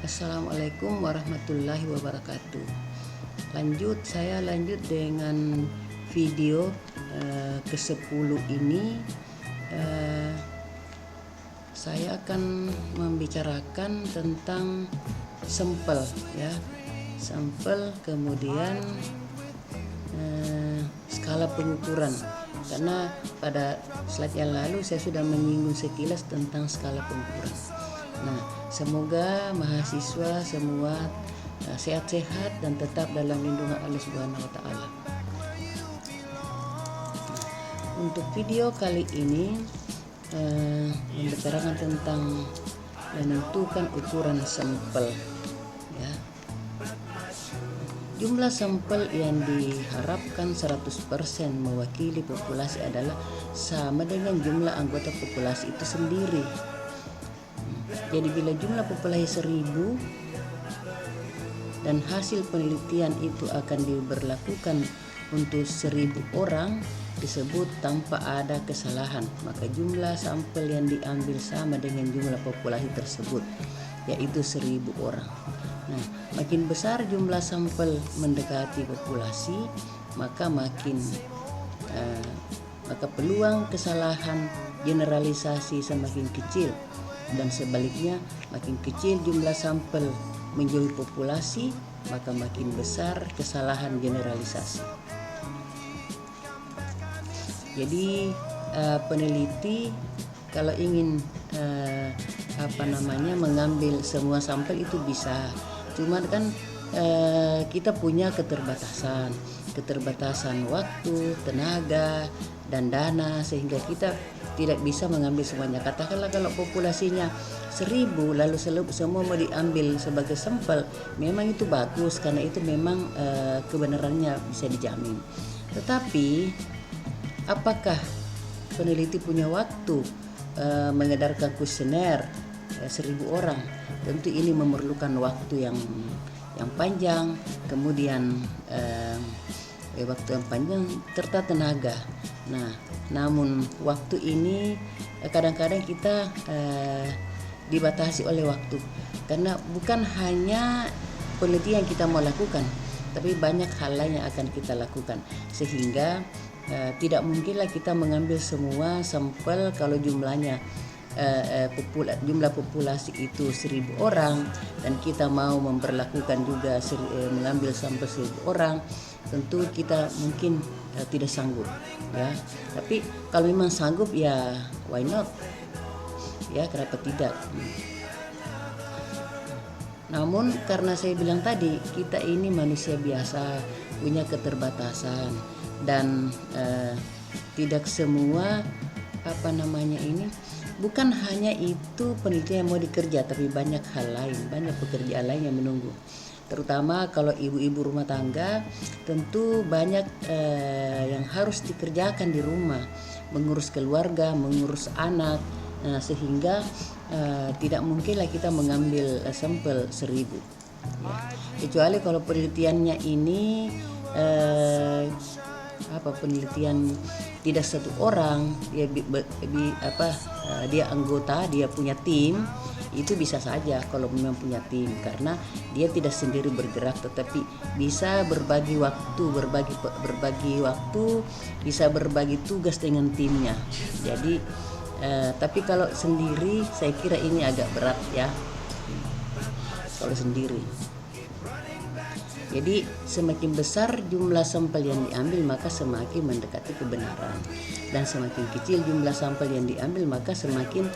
Assalamualaikum warahmatullahi wabarakatuh. Saya lanjut dengan video ke-10 ini. Saya akan membicarakan tentang sampel, ya. Sampel, kemudian skala pengukuran. Karena pada slide yang lalu saya sudah menyinggung sekilas tentang skala pengukuran. Nah, semoga mahasiswa semua sehat-sehat dan tetap dalam lindungan Allah Subhanahu wa taala. Untuk video kali ini membicarakan tentang menentukan ukuran sampel, ya. Jumlah sampel yang diharapkan 100% mewakili populasi adalah sama dengan jumlah anggota populasi itu sendiri. Jadi bila jumlah populasi 1000 dan hasil penelitian itu akan diberlakukan untuk 1000 orang disebut tanpa ada kesalahan, maka jumlah sampel yang diambil sama dengan jumlah populasi tersebut, yaitu 1000 orang. Nah, makin besar jumlah sampel mendekati populasi, maka maka peluang kesalahan generalisasi semakin kecil, dan sebaliknya makin kecil jumlah sampel menjauhi populasi, maka makin besar kesalahan generalisasi. Jadi peneliti kalau ingin mengambil semua sampel itu bisa, cuman kan kita punya keterbatasan waktu, tenaga, dan dana, sehingga kita tidak bisa mengambil semuanya. Katakanlah kalau populasinya 1000 lalu semua mau diambil sebagai sampel, memang itu bagus karena itu memang kebenarannya bisa dijamin. Tetapi apakah peneliti punya waktu mengedarkan kuesioner 1000 orang? Tentu ini memerlukan waktu yang panjang, kemudian waktu yang panjang serta tenaga. Nah, namun waktu ini kadang-kadang kita dibatasi oleh waktu, karena bukan hanya penelitian yang kita mau lakukan, tapi banyak hal lain yang akan kita lakukan, sehingga tidak mungkinlah kita mengambil semua sampel kalau jumlah populasi itu 1000 orang dan kita mau memperlakukan juga mengambil sampel 1000 orang. Tentu kita mungkin tidak sanggup, ya. Tapi kalau memang sanggup, ya why not, ya, kenapa tidak. Namun karena saya bilang tadi, kita ini manusia biasa, punya keterbatasan, dan tidak semua bukan hanya itu penelitian yang mau dikerja, tapi banyak hal lain, banyak pekerjaan lain yang menunggu. Terutama kalau ibu-ibu rumah tangga, tentu banyak yang harus dikerjakan di rumah, mengurus keluarga, mengurus anak, sehingga tidak mungkinlah kita mengambil sampel 1000, ya. Kecuali kalau penelitiannya ini penelitian tidak satu orang, dia anggota, dia punya tim, itu bisa saja kalau memang punya tim, karena dia tidak sendiri bergerak, tetapi bisa berbagi waktu, bisa berbagi tugas dengan timnya. Jadi tapi kalau sendiri saya kira ini agak berat, ya, kalau sendiri. Jadi semakin besar jumlah sampel yang diambil, maka semakin mendekati kebenaran, dan semakin kecil jumlah sampel yang diambil, maka semakin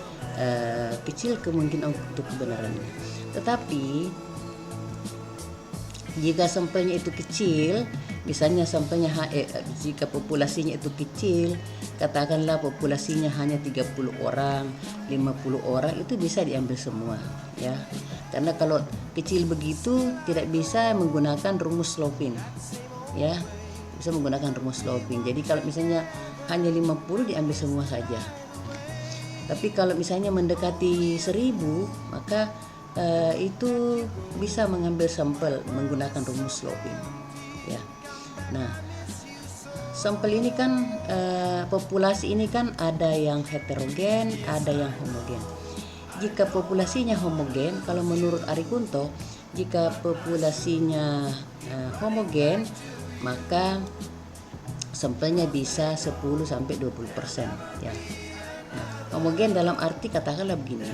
kecil kemungkinan untuk kebenarannya. Tetapi jika sampelnya itu kecil, misalnya jika populasinya itu kecil, katakanlah populasinya hanya 30 orang, 50 orang, itu bisa diambil semua, ya. Karena kalau kecil begitu tidak bisa menggunakan rumus sloping, ya. Bisa menggunakan rumus sloping. Jadi kalau misalnya hanya 50 diambil semua saja. Tapi kalau misalnya mendekati 1000, maka itu bisa mengambil sampel menggunakan rumus sloping, ya. Nah, sampel ini kan populasi ini kan ada yang heterogen, ada yang homogen. jika populasinya homogen, kalau menurut Ari Kunto, jika populasinya homogen, maka sampelnya bisa 10 sampai 20% ya. Nah, homogen dalam arti katakanlah begini,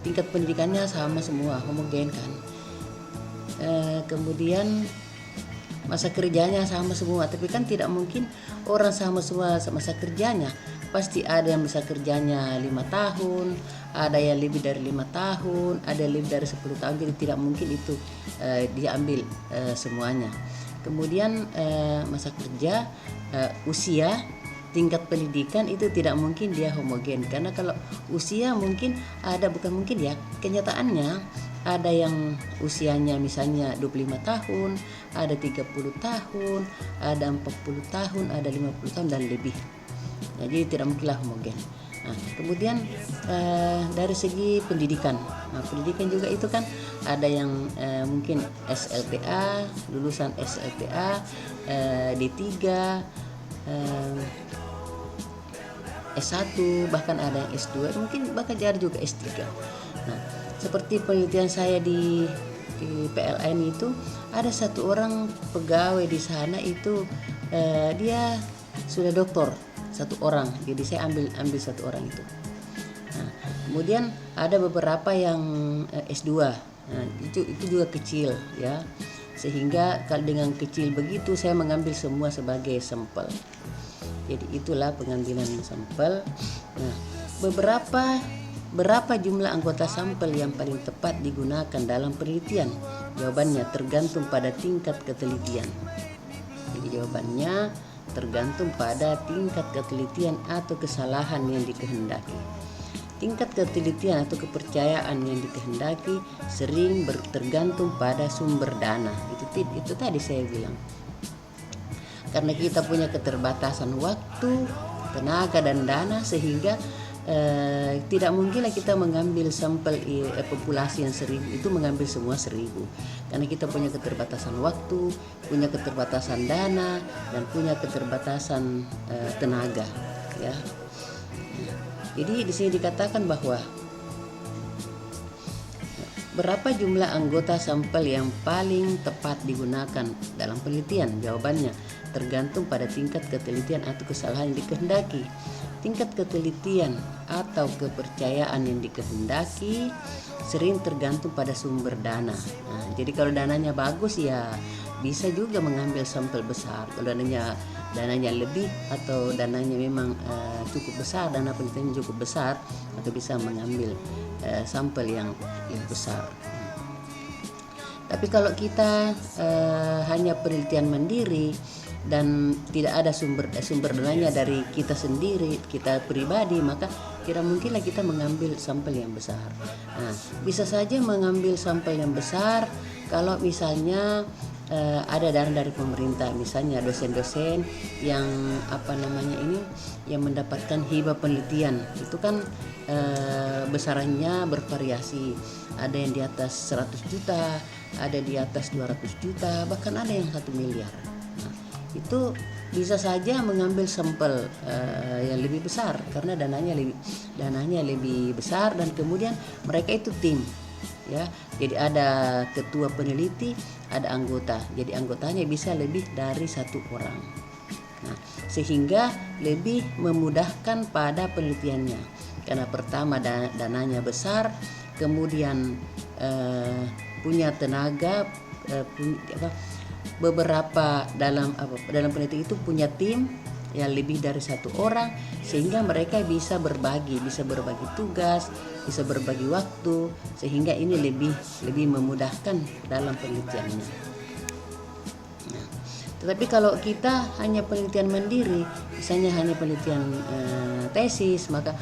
tingkat pendidikannya sama semua, homogen kan. Kemudian masa kerjanya sama semua, tapi kan tidak mungkin orang sama semua masa kerjanya. Pasti ada yang masa kerjanya 5 tahun, ada yang lebih dari 5 tahun, ada yang lebih dari 10 tahun, jadi tidak mungkin itu diambil semuanya. Kemudian masa kerja, usia, tingkat pendidikan itu tidak mungkin dia homogen, karena kalau usia mungkin ada, bukan mungkin ya, kenyataannya ada yang usianya misalnya 25 tahun, ada 30 tahun, ada 40 tahun, ada 50 tahun dan lebih. Ya, jadi tidak mungkinlah homogen. Nah, kemudian dari segi pendidikan, pendidikan juga itu kan ada yang mungkin SLTA, lulusan SLTA, D3, S1, bahkan ada yang S2, mungkin bahkan ada juga S3. Nah, seperti penelitian saya di PLN itu, ada satu orang pegawai di sana itu dia sudah doktor, satu orang, jadi saya ambil satu orang itu. Nah, kemudian ada beberapa yang S2, nah, itu juga kecil ya, sehingga kalau dengan kecil begitu saya mengambil semua sebagai sampel. Jadi itulah pengambilan sampel. Nah, berapa jumlah anggota sampel yang paling tepat digunakan dalam penelitian? Jawabannya tergantung pada tingkat ketelitian. Jadi jawabannya tergantung pada tingkat ketelitian atau kesalahan yang dikehendaki. Tingkat ketelitian atau kepercayaan yang dikehendaki sering tergantung pada sumber dana. Itu tadi saya bilang. Karena kita punya keterbatasan waktu, tenaga dan dana, sehingga tidak mungkinlah kita mengambil sampel populasi yang 1000 itu mengambil semua 1000, karena kita punya keterbatasan waktu, punya keterbatasan dana, dan punya keterbatasan tenaga ya. Jadi di sini dikatakan bahwa berapa jumlah anggota sampel yang paling tepat digunakan dalam penelitian? Jawabannya tergantung pada tingkat ketelitian atau kesalahan yang dikehendaki. Tingkat ketelitian atau kepercayaan yang dikehendaki sering tergantung pada sumber dana. Nah, jadi kalau dananya bagus ya bisa juga mengambil sampel besar. Kalau dananya lebih atau dananya memang cukup besar, dana penelitian cukup besar, maka bisa mengambil sampel yang besar. Tapi kalau kita hanya penelitian mandiri dan tidak ada sumber dananya dari kita sendiri, kita pribadi, maka tidak mungkinlah kita mengambil sampel yang besar. Nah, bisa saja mengambil sampel yang besar kalau misalnya ada dana dari pemerintah, misalnya dosen-dosen yang yang mendapatkan hibah penelitian, itu kan besarannya bervariasi, ada yang di atas 100 juta, ada di atas 200 juta, bahkan ada yang 1 miliar. Nah, itu bisa saja mengambil sampel yang lebih besar karena dananya lebih besar, dan kemudian mereka itu tim ya. Jadi ada ketua peneliti, ada anggota. Jadi anggotanya bisa lebih dari 1 orang. Nah, sehingga lebih memudahkan pada penelitiannya. Karena pertama dananya besar, kemudian punya tenaga, beberapa dalam peneliti itu punya tim yang lebih dari 1 orang, sehingga mereka bisa berbagi tugas, bisa berbagi waktu, sehingga ini lebih memudahkan dalam penelitiannya. Nah, tetapi kalau kita hanya penelitian mandiri, misalnya hanya penelitian tesis, maka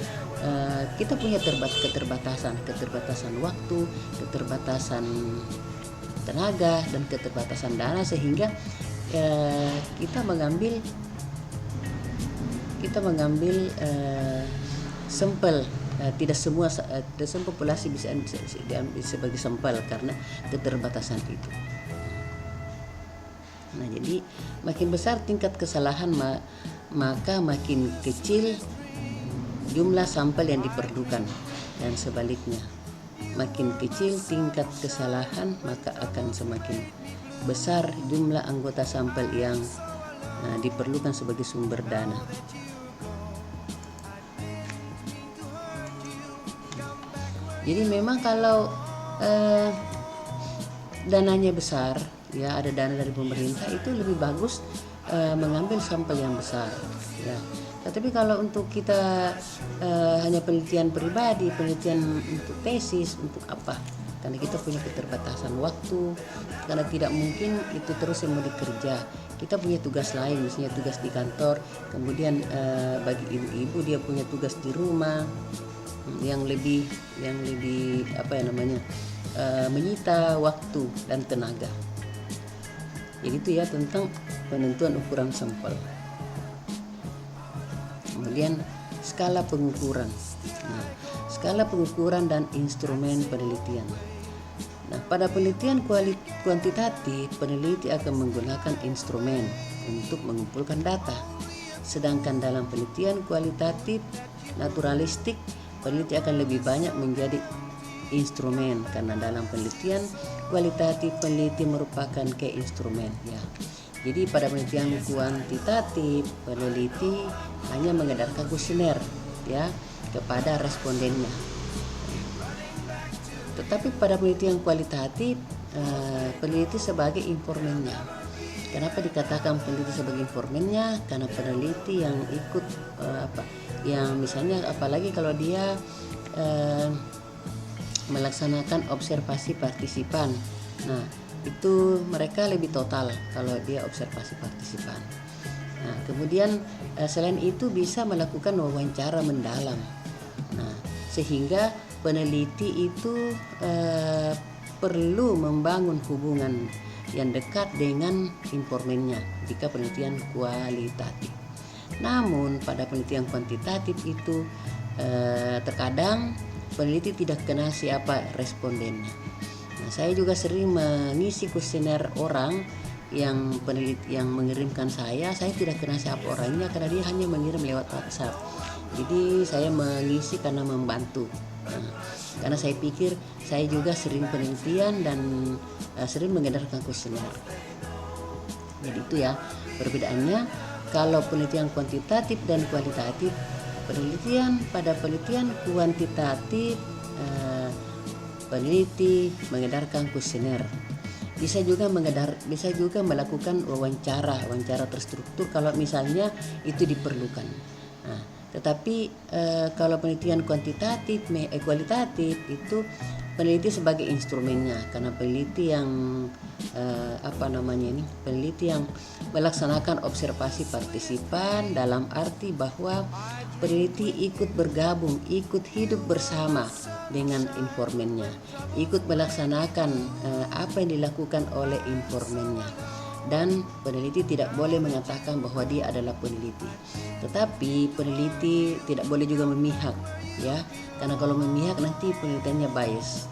kita punya keterbatasan waktu, keterbatasan tenaga, dan keterbatasan dana, sehingga kita mengambil sampel, tidak semua populasi bisa diambil sebagai sampel karena keterbatasan itu. Nah, jadi makin besar tingkat kesalahan, maka makin kecil jumlah sampel yang diperlukan, dan sebaliknya. Makin kecil tingkat kesalahan, maka akan semakin besar jumlah anggota sampel yang diperlukan sebagai sumber dana. Jadi memang kalau dananya besar, ya ada dana dari pemerintah, itu lebih bagus mengambil sampel yang besar, ya. Tapi kalau untuk kita hanya penelitian pribadi, penelitian untuk tesis, untuk apa? Karena kita punya keterbatasan waktu, karena tidak mungkin itu terus yang mau dikerja. Kita punya tugas lain, misalnya tugas di kantor, kemudian bagi ibu-ibu dia punya tugas di rumah yang lebih menyita waktu dan tenaga. Jadi itu ya tentang penentuan ukuran sampel. Kemudian skala pengukuran. Nah, skala pengukuran dan instrumen penelitian. Nah, pada penelitian kuantitatif, peneliti akan menggunakan instrumen untuk mengumpulkan data. Sedangkan dalam penelitian kualitatif naturalistik, peneliti akan lebih banyak menjadi instrumen, karena dalam penelitian kualitatif peneliti merupakan key instrumen, ya. Jadi pada penelitian kuantitatif peneliti hanya mengedarkan kuesioner, ya, kepada respondennya. Tetapi pada penelitian kualitatif peneliti sebagai informannya. Kenapa dikatakan peneliti sebagai informannya? Karena peneliti yang ikut yang misalnya apalagi kalau dia melaksanakan observasi partisipan. Nah, itu mereka lebih total kalau dia observasi partisipan. Nah, kemudian selain itu bisa melakukan wawancara mendalam. Nah, sehingga peneliti itu perlu membangun hubungan yang dekat dengan informannya jika penelitian kualitatif. Namun pada penelitian kuantitatif itu terkadang peneliti tidak kenal siapa respondennya. Nah, saya juga sering mengisi kuesioner orang yang peneliti yang mengirimkan saya tidak kenal siapa orangnya karena dia hanya mengirim lewat WhatsApp. Jadi saya mengisi karena membantu. Nah, karena saya pikir saya juga sering penelitian dan sering mengedarkan kuesioner. Jadi itu ya perbedaannya. Kalau penelitian kuantitatif dan kualitatif, pada penelitian kuantitatif peneliti mengedarkan kuesioner. Bisa juga melakukan wawancara terstruktur kalau misalnya itu diperlukan. Nah, tetapi kalau penelitian kualitatif itu peneliti sebagai instrumennya, karena peneliti yang peneliti yang melaksanakan observasi partisipan, dalam arti bahwa peneliti ikut bergabung, ikut hidup bersama dengan informannya, ikut melaksanakan apa yang dilakukan oleh informannya. Dan peneliti tidak boleh mengatakan bahwa dia adalah peneliti. Tetapi peneliti tidak boleh juga memihak, ya, karena kalau memihak nanti penelitiannya bias.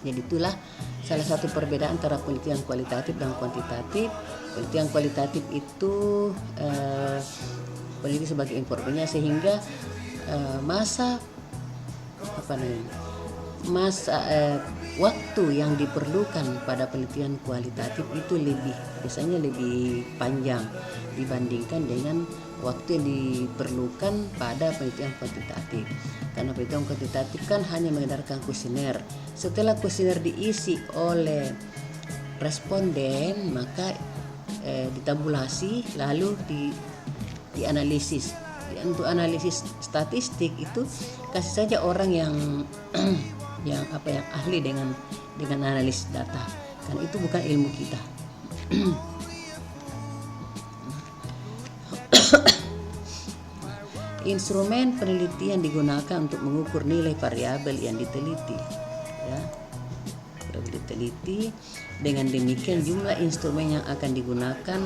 Jadi itulah salah satu perbedaan antara penelitian kualitatif dan kuantitatif. Penelitian kualitatif itu peneliti sebagai informannya, sehingga waktu yang diperlukan pada penelitian kualitatif itu biasanya lebih panjang dibandingkan dengan waktu yang diperlukan pada penelitian kuantitatif. Karena penelitian kuantitatif kan hanya mengedarkan kuesioner. Setelah kuesioner diisi oleh responden, maka ditabulasi lalu dianalisis. Untuk analisis statistik itu kasih saja orang yang yang ahli dengan analis data, kan itu bukan ilmu kita. Instrumen penelitian digunakan untuk mengukur nilai variabel yang diteliti, ya. Diteliti. Dengan demikian jumlah instrumen yang akan digunakan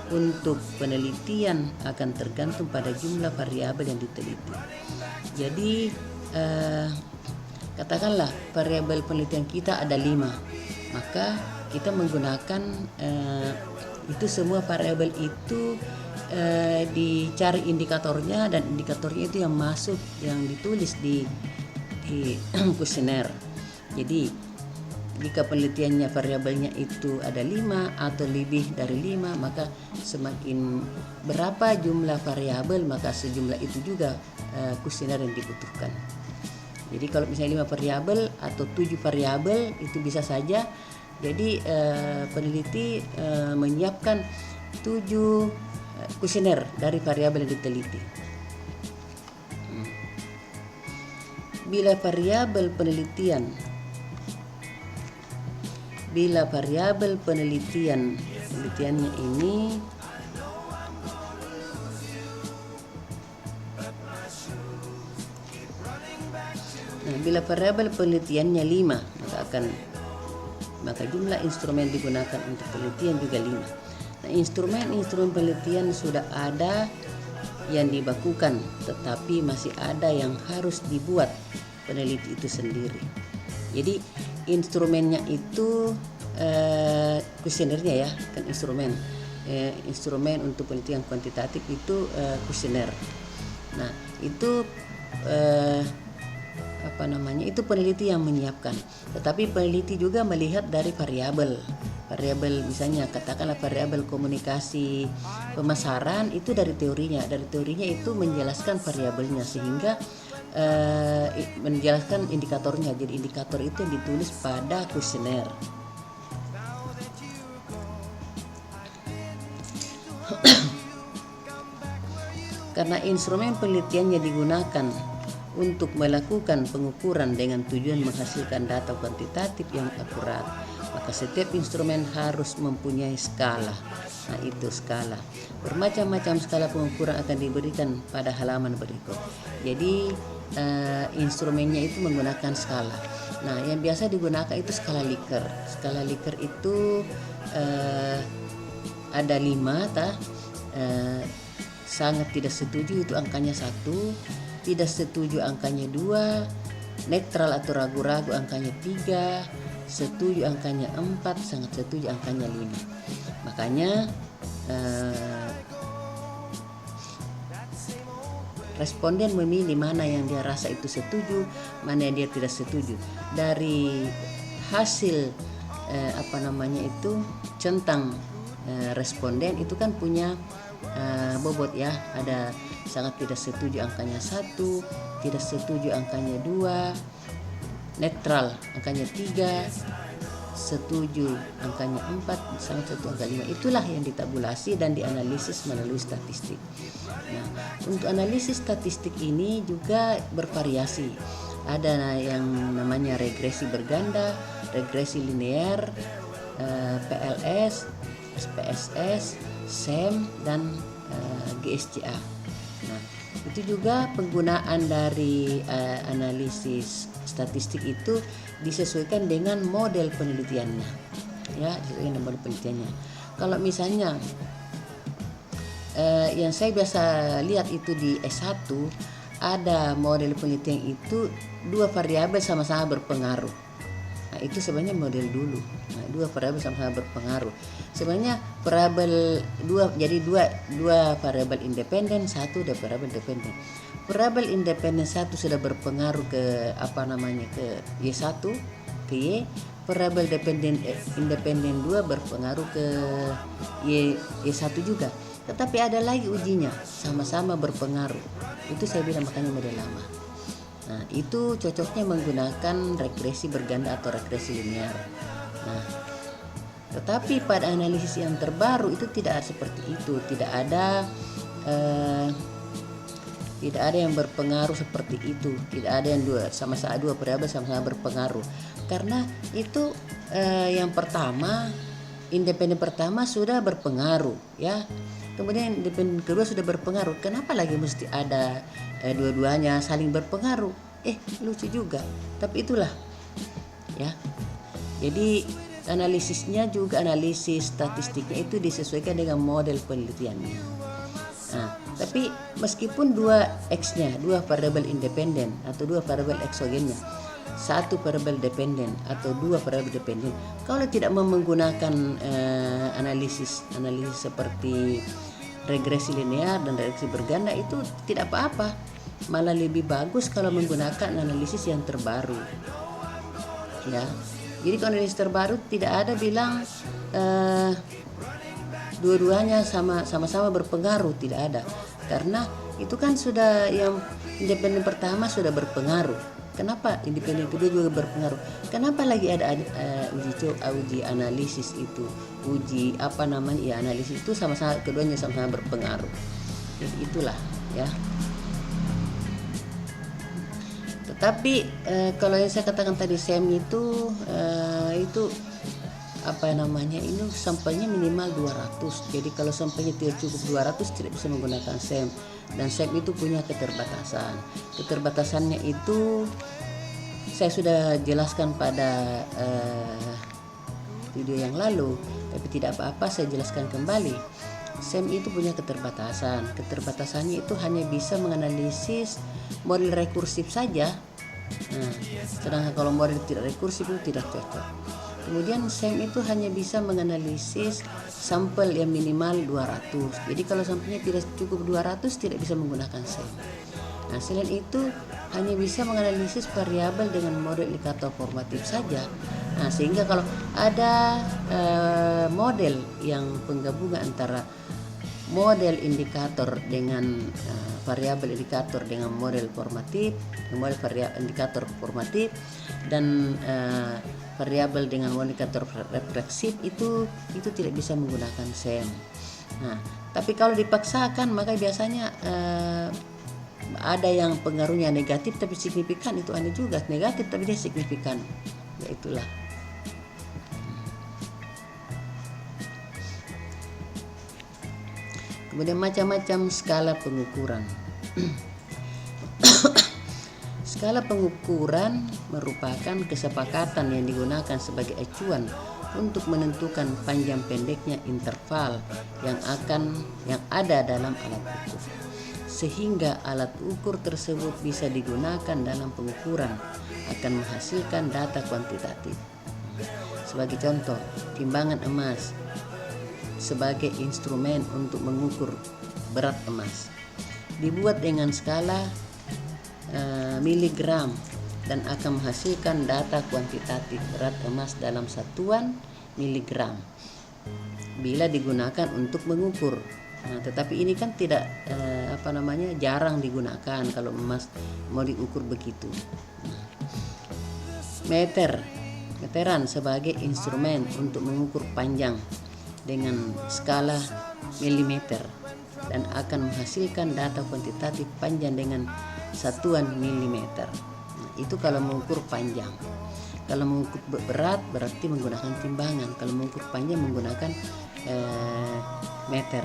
untuk penelitian akan tergantung pada jumlah variabel yang diteliti. Jadi katakanlah variabel penelitian kita ada 5, maka kita menggunakan itu semua variabel itu dicari indikatornya, dan indikatornya itu yang masuk, yang ditulis di kuesioner. Jadi jika penelitiannya variabelnya itu ada 5 atau lebih dari 5, maka semakin berapa jumlah variabel, maka sejumlah itu juga kuesioner yang dibutuhkan. Jadi kalau misalnya 5 variabel atau 7 variabel itu bisa saja. Jadi peneliti menyiapkan 7 kuesioner dari variabel yang diteliti. Bila variabel penelitiannya ini bila variabel penelitiannya 5, maka jumlah instrumen digunakan untuk penelitian juga 5. Nah, instrumen penelitian sudah ada yang dibakukan, tetapi masih ada yang harus dibuat peneliti itu sendiri. Jadi instrumennya itu kuesionernya ya, kan instrumen untuk penelitian kuantitatif itu kuesioner. Nah, itu itu peneliti yang menyiapkan. Tetapi peneliti juga melihat dari variabel misalnya katakanlah variabel komunikasi pemasaran, itu dari teorinya itu menjelaskan variabelnya, sehingga menjelaskan indikatornya. Jadi indikator itu yang ditulis pada kuesioner. Karena instrumen penelitiannya digunakan untuk melakukan pengukuran dengan tujuan menghasilkan data kuantitatif yang akurat, maka setiap instrumen harus mempunyai skala. Nah, itu skala. Bermacam-macam skala pengukuran akan diberikan pada halaman berikut. Jadi instrumennya itu menggunakan skala. Nah, yang biasa digunakan itu skala Likert. Skala Likert itu ada 5, sangat tidak setuju itu angkanya 1, tidak setuju angkanya 2, netral atau ragu-ragu angkanya 3, setuju angkanya 4, sangat setuju angkanya 5. Makanya responden memilih mana yang dia rasa itu setuju, mana yang dia tidak setuju. Dari hasil centang responden itu kan punya bobot ya, ada sangat tidak setuju angkanya 1, tidak setuju angkanya 2, netral angkanya 3, setuju angkanya 4, sangat setuju angka 5. Itulah yang ditabulasi dan dianalisis melalui statistik. Nah, untuk analisis statistik ini juga bervariasi. Ada yang namanya regresi berganda, regresi linear, PLS, SPSS, SEM, dan GSCA. Nah, itu juga penggunaan dari analisis statistik itu disesuaikan dengan model penelitiannya, ya, disesuaikan dengan model penelitiannya. Kalau misalnya yang saya biasa lihat itu di S1, ada model penelitian itu 2 variabel sama-sama berpengaruh. Nah, itu sebenarnya model dulu. Nah, 2 variabel sama-sama berpengaruh. Sebenarnya variabel 2, jadi dua variabel independen, 1 dan variabel dependen. Variabel independen 1 sudah berpengaruh ke ke Y1, ke Y. Variabel independen 2 berpengaruh ke Y1 juga. Tetapi ada lagi ujinya, sama-sama berpengaruh. Itu saya bilang makanya model lama. Nah, itu cocoknya menggunakan regresi berganda atau regresi linear. Nah, tetapi pada analisis yang terbaru itu tidak seperti itu, tidak ada yang berpengaruh seperti itu, tidak ada yang dua variabel sama-sama berpengaruh. Karena itu yang pertama, independen pertama sudah berpengaruh, ya. Kemudian independen kedua sudah berpengaruh. Kenapa lagi mesti ada dua-duanya saling berpengaruh? Lucu juga. Tapi itulah, ya. Jadi analisisnya juga, analisis statistiknya itu disesuaikan dengan model penelitiannya. Nah, tapi meskipun 2 X-nya, 2 variabel independen atau 2 variabel eksogennya, 1 variabel dependen atau 2 variabel dependen, kalau tidak menggunakan analisis seperti regresi linear dan regresi berganda itu tidak apa-apa, malah lebih bagus kalau menggunakan analisis yang terbaru ya. Jadi kalau analisis terbaru tidak ada bilang dua-duanya sama-sama berpengaruh, tidak ada, karena itu kan sudah yang independen pertama sudah berpengaruh. Kenapa independen kedua juga berpengaruh? Kenapa lagi ada uji analisis itu, uji analisis itu sama-sama, keduanya sama-sama berpengaruh. Jadi itulah ya. Tetapi kalau yang saya katakan tadi SEM itu ini sampelnya minimal 200. Jadi kalau sampelnya tidak cukup 200 tidak bisa menggunakan SEM. Dan SEM itu punya keterbatasan. Keterbatasannya itu saya sudah jelaskan pada video yang lalu, tapi tidak apa-apa saya jelaskan kembali. SEM itu punya keterbatasan. Keterbatasannya itu hanya bisa menganalisis model rekursif saja. Nah, sedangkan kalau model tidak rekursif itu tidak cocok. Kemudian SEM itu hanya bisa menganalisis sampel yang minimal 200. Jadi kalau sampelnya tidak cukup 200 tidak bisa menggunakan SEM. Nah, selain itu hanya bisa menganalisis variabel dengan model indikator formatif saja. Nah, sehingga kalau ada model yang penggabungan antara model indikator dengan variabel indikator dengan model formatif, model variabel indikator formatif dan variabel dengan indikator refleksif itu tidak bisa menggunakan SEM. Nah, tapi kalau dipaksakan maka biasanya ada yang pengaruhnya negatif tapi signifikan, itu ada juga negatif tapi dia signifikan. Ya itulah. Kemudian macam-macam skala pengukuran. Skala pengukuran merupakan kesepakatan yang digunakan sebagai acuan untuk menentukan panjang pendeknya interval yang ada dalam alat ukur, sehingga alat ukur tersebut bisa digunakan dalam pengukuran akan menghasilkan data kuantitatif. Sebagai contoh, timbangan emas sebagai instrumen untuk mengukur berat emas dibuat dengan skala miligram dan akan menghasilkan data kuantitatif berat emas dalam satuan miligram bila digunakan untuk mengukur. Nah, tetapi ini kan tidak jarang digunakan kalau emas mau diukur begitu. Meteran sebagai instrumen untuk mengukur panjang dengan skala milimeter dan akan menghasilkan data kuantitatif panjang dengan satuan milimeter. Nah, itu kalau mengukur panjang. Kalau mengukur berat berarti menggunakan timbangan. Kalau mengukur panjang menggunakan meter.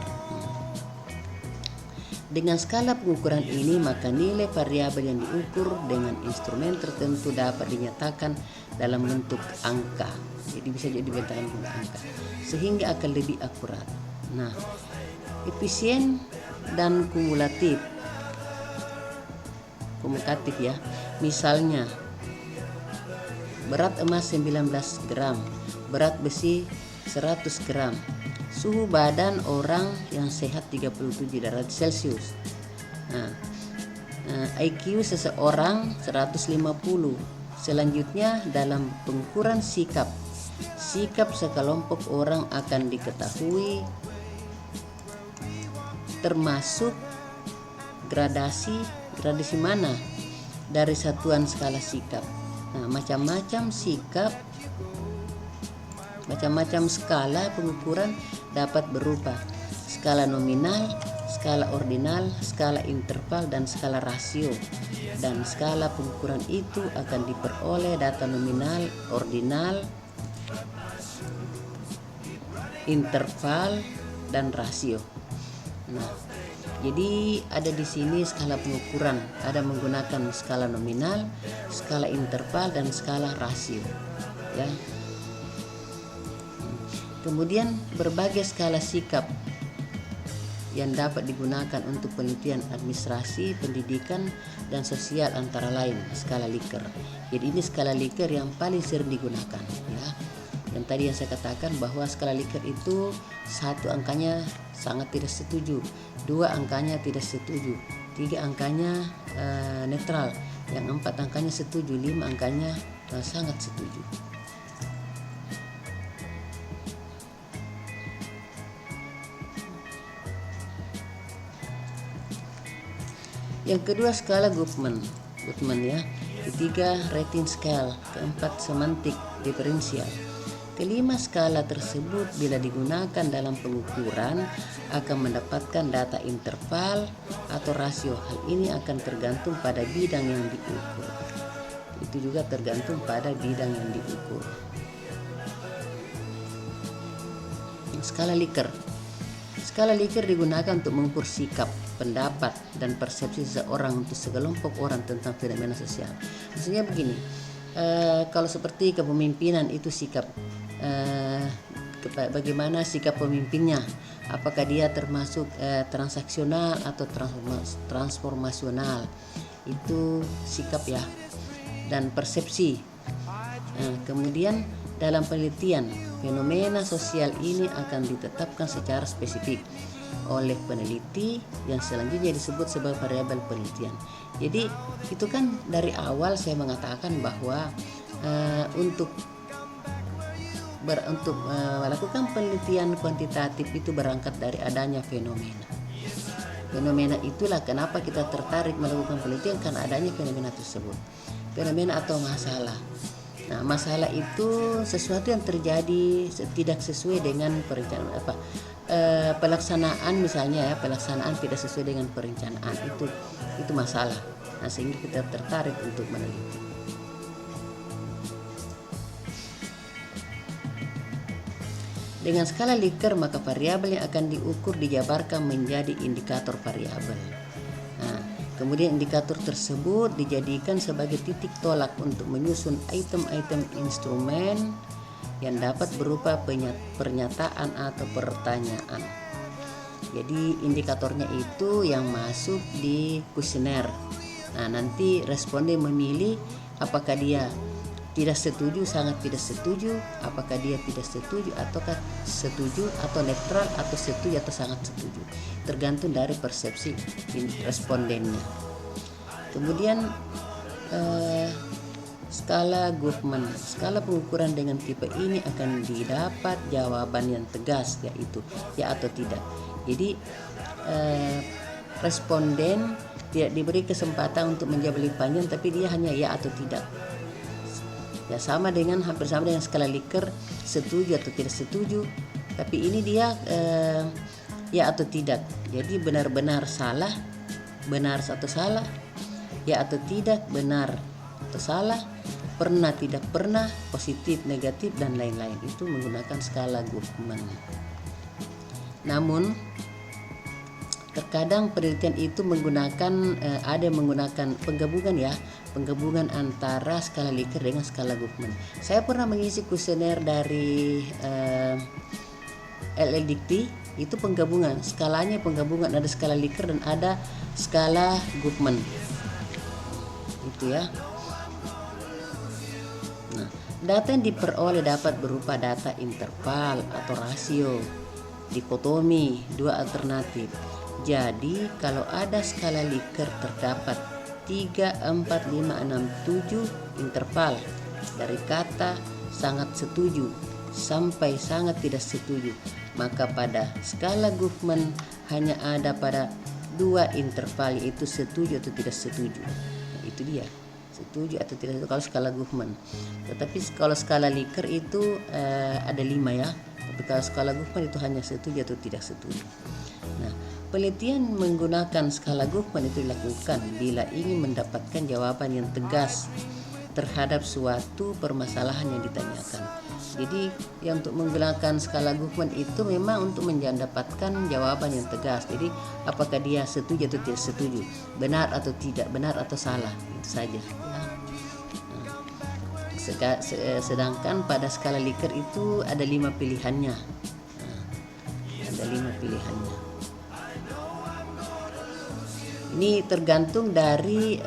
Dengan skala pengukuran ini maka nilai variabel yang diukur dengan instrumen tertentu dapat dinyatakan dalam bentuk angka. Jadi bisa jadi bentuk angka sehingga akan lebih akurat. Nah, efisien dan kumulatif ya. Misalnya berat emas 19 gram, berat besi 100 gram, suhu badan orang yang sehat 37 derajat Celcius. Nah, IQ seseorang 150. Selanjutnya dalam pengukuran sikap sekelompok orang akan diketahui termasuk gradasi mana dari satuan skala sikap. Nah, macam-macam skala pengukuran dapat berupa skala nominal, skala ordinal, skala interval, dan skala rasio. Dan skala pengukuran itu akan diperoleh data nominal, ordinal, interval, dan rasio. Nah, jadi ada di sini skala pengukuran, ada menggunakan skala nominal, skala interval, dan skala rasio. Ya. Kemudian berbagai skala sikap yang dapat digunakan untuk penelitian administrasi, pendidikan, dan sosial antara lain skala Likert. Jadi ini skala Likert yang paling sering digunakan. Ya. Yang tadi yang saya katakan bahwa skala Likert itu 1 angkanya sangat tidak setuju, 2 angkanya tidak setuju, 3 angkanya netral, yang 4 angkanya setuju, 5 angkanya sangat setuju. Yang kedua skala Goffman ya. Ketiga rating scale, keempat semantik diferensial. Kelima skala tersebut bila digunakan dalam pengukuran akan mendapatkan data interval atau rasio. Hal ini akan tergantung pada bidang yang diukur. Itu juga tergantung pada bidang yang diukur. Skala Likert. Skala Likert digunakan untuk mengukur sikap, pendapat, dan persepsi seseorang untuk sekelompok orang tentang fenomena sosial. Maksudnya begini, kalau seperti kepemimpinan itu sikap, bagaimana sikap pemimpinnya, apakah dia termasuk transaksional atau transformasional, itu sikap ya, dan persepsi. Kemudian dalam penelitian, fenomena sosial ini akan ditetapkan secara spesifik oleh peneliti yang selanjutnya disebut sebagai variabel penelitian. Jadi itu kan dari awal saya mengatakan bahwa untuk melakukan penelitian kuantitatif itu berangkat dari adanya fenomena. Fenomena itulah kenapa kita tertarik melakukan penelitian, karena adanya fenomena tersebut. Fenomena atau masalah. Nah, masalah itu sesuatu yang terjadi tidak sesuai dengan perencanaan pelaksanaan, misalnya ya, pelaksanaan tidak sesuai dengan perencanaan, itu masalah. Nah, sehingga kita tertarik untuk meneliti. Dengan skala Likert, maka variabel yang akan diukur dijabarkan menjadi indikator variabel. Nah, kemudian indikator tersebut dijadikan sebagai titik tolak untuk menyusun item-item instrumen yang dapat berupa pernyataan atau pertanyaan. Jadi indikatornya itu yang masuk di kuesioner. Nah, nanti responden memilih apakah dia tidak setuju, sangat tidak setuju, apakah dia tidak setuju, ataukah setuju, atau netral, atau setuju, atau sangat setuju. Tergantung dari persepsi respondennya. Kemudian skala Goffman. Skala pengukuran dengan tipe ini akan didapat jawaban yang tegas, yaitu ya atau tidak. Jadi responden tidak diberi kesempatan untuk menjawab lebih panjang, tapi dia hanya ya atau tidak. Ya, hampir sama dengan skala Likert, setuju atau tidak setuju, tapi ini dia ya atau tidak. Jadi benar-benar salah, benar atau salah, ya atau tidak, benar atau salah, pernah tidak pernah, positif negatif, dan lain-lain. Itu menggunakan skala Goffman. Namun terkadang penelitian itu ada menggunakan penggabungan antara skala Likert dengan skala Goffman. Saya pernah mengisi kuesioner dari LLDikti, itu penggabungan, skalanya penggabungan, ada skala Likert dan ada skala Goffman. Itu ya. Nah, data yang diperoleh dapat berupa data interval atau rasio, dikotomi, dua alternatif. Jadi kalau ada skala Likert terdapat 3, 4, 5, 6, 7 interval dari kata sangat setuju sampai sangat tidak setuju, maka pada skala Goffman hanya ada pada 2 interval, yaitu setuju atau tidak setuju. Nah, itu dia, setuju atau tidak setuju kalau skala Goffman. Tetapi kalau skala Likert itu ada 5 ya, tapi kalau skala Goffman itu hanya setuju atau tidak setuju. Nah, penelitian menggunakan skala Goffman itu dilakukan bila ingin mendapatkan jawaban yang tegas terhadap suatu permasalahan yang ditanyakan. Jadi yang untuk menggunakan skala Goffman itu memang untuk mendapatkan jawaban yang tegas. Jadi apakah dia setuju atau tidak setuju, benar atau tidak, benar atau salah, itu saja. Sedangkan pada skala Likert itu ada 5 pilihannya. Ada 5 pilihannya. Ini tergantung dari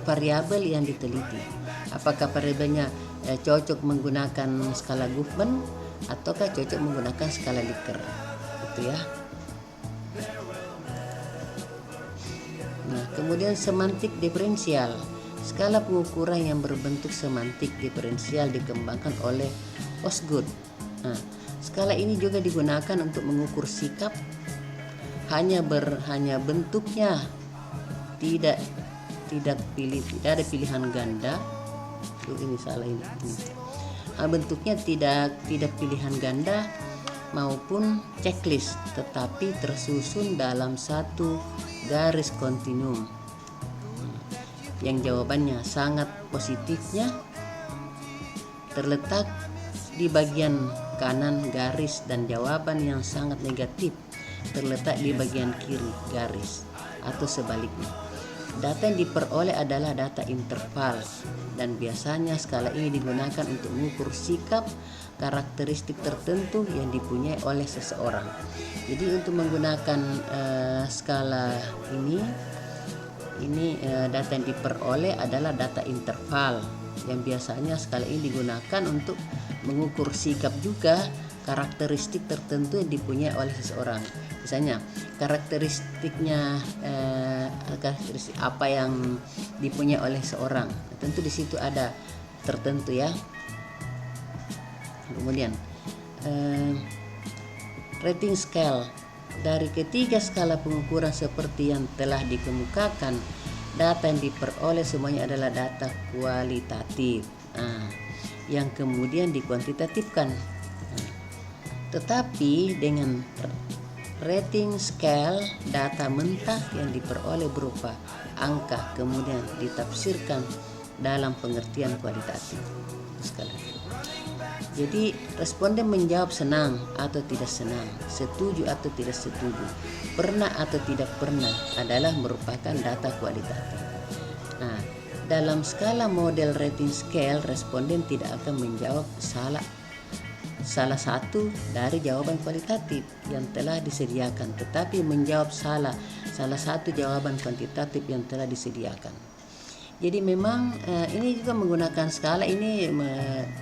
variabel yang diteliti. Apakah variabelnya cocok menggunakan skala Guffman ataukah cocok menggunakan skala Likert, gitu ya. Nah, kemudian semantik diferensial. Skala pengukuran yang berbentuk semantik diferensial dikembangkan oleh Osgood. Nah, skala ini juga digunakan untuk mengukur sikap, hanya bentuknya tidak ada pilihan ganda. Ini salah ini. Bentuknya tidak pilihan ganda maupun checklist, tetapi tersusun dalam satu garis kontinum. Yang jawabannya sangat positifnya terletak di bagian kanan garis, dan jawaban yang sangat negatif terletak di bagian kiri garis, atau sebaliknya. Data yang diperoleh adalah data interval, dan biasanya skala ini digunakan untuk mengukur sikap karakteristik tertentu yang dipunyai oleh seseorang. Jadi untuk menggunakan skala ini data yang diperoleh adalah data interval, yang biasanya skala ini digunakan untuk mengukur sikap juga karakteristik tertentu yang dipunyai oleh seseorang. Misalnya karakteristik apa yang dipunyai oleh seorang, tentu di situ ada tertentu ya. Kemudian rating scale. Dari ketiga skala pengukuran seperti yang telah dikemukakan, data yang diperoleh semuanya adalah data kualitatif, yang kemudian dikuantitatifkan. Tetapi dengan rating scale, data mentah yang diperoleh berupa angka kemudian ditafsirkan dalam pengertian kualitatif. Sekali. Jadi responden menjawab senang atau tidak senang, setuju atau tidak setuju, pernah atau tidak pernah adalah merupakan data kualitatif. Nah, dalam skala model rating scale, responden tidak akan menjawab salah satu dari jawaban kualitatif yang telah disediakan, tetapi menjawab salah satu jawaban kuantitatif yang telah disediakan. Jadi memang ini juga menggunakan skala ini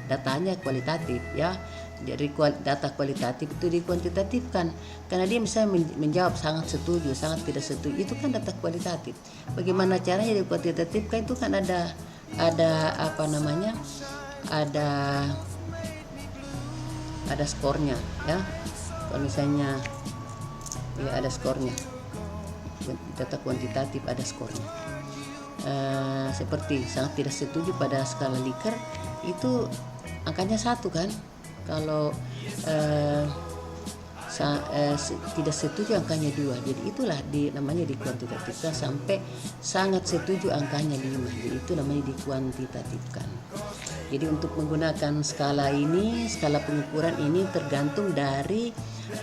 datanya kualitatif ya. Dari data kualitatif itu dikuantitatifkan, karena dia misalnya menjawab sangat setuju, sangat tidak setuju, itu kan data kualitatif. Bagaimana caranya dikuantitatifkan? Itu kan ada apa namanya, ada skornya ya. Kalau misalnya ya ada skornya, data kuantitatif ada skornya. Seperti sangat tidak setuju pada skala Likert itu angkanya 1 kan. Kalau tidak setuju angkanya 2. Jadi itulah namanya dikuantitatifkan, sampai sangat setuju angkanya 5. Jadi itu namanya dikuantitatifkan. Jadi untuk menggunakan skala ini, skala pengukuran ini tergantung dari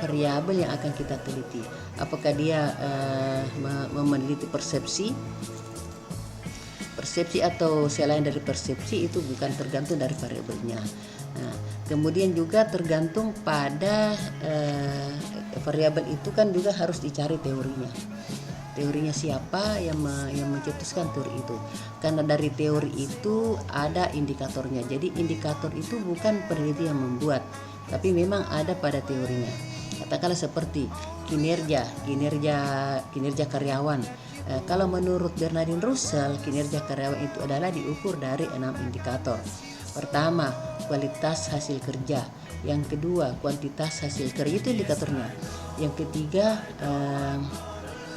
variabel yang akan kita teliti. Apakah dia meneliti persepsi atau selain dari persepsi, itu bukan tergantung dari variabelnya. Nah, kemudian juga tergantung pada variabel itu kan juga harus dicari teorinya siapa yang mencetuskan teori itu, karena dari teori itu ada indikatornya. Jadi indikator itu bukan peneliti yang membuat, tapi memang ada pada teorinya. Katakanlah seperti kinerja karyawan. Kalau menurut Bernardine Russell, kinerja karyawan itu adalah diukur dari 6 indikator. Pertama, kualitas hasil kerja. Yang kedua, kuantitas hasil kerja, itu indikatornya. Yang ketiga,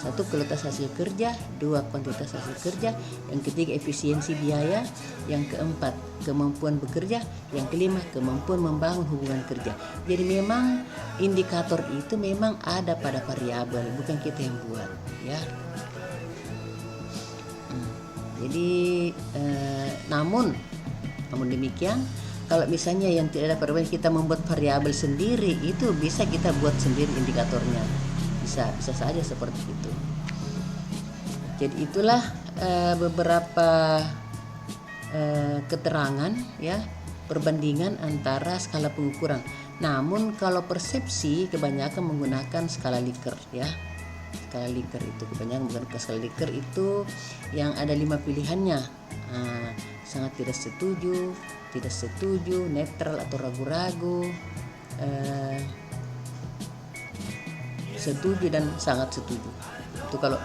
1 kualitas hasil kerja, 2 kuantitas hasil kerja, yang ketiga efisiensi biaya, yang keempat kemampuan bekerja, yang kelima kemampuan membangun hubungan kerja. Jadi memang indikator itu memang ada pada variabel, bukan kita yang buat ya. Jadi namun demikian, kalau misalnya yang tidak ada variabel, kita membuat variabel sendiri, itu bisa kita buat sendiri indikatornya, bisa saja seperti itu. Jadi itulah beberapa keterangan ya, perbandingan antara skala pengukuran. Namun kalau persepsi kebanyakan menggunakan skala Likert ya. Skala Likert itu kebanyakan menggunakan skala Likert itu yang ada 5 pilihannya. Sangat tidak setuju, tidak setuju, netral atau ragu-ragu, setuju dan sangat setuju. Itu kalau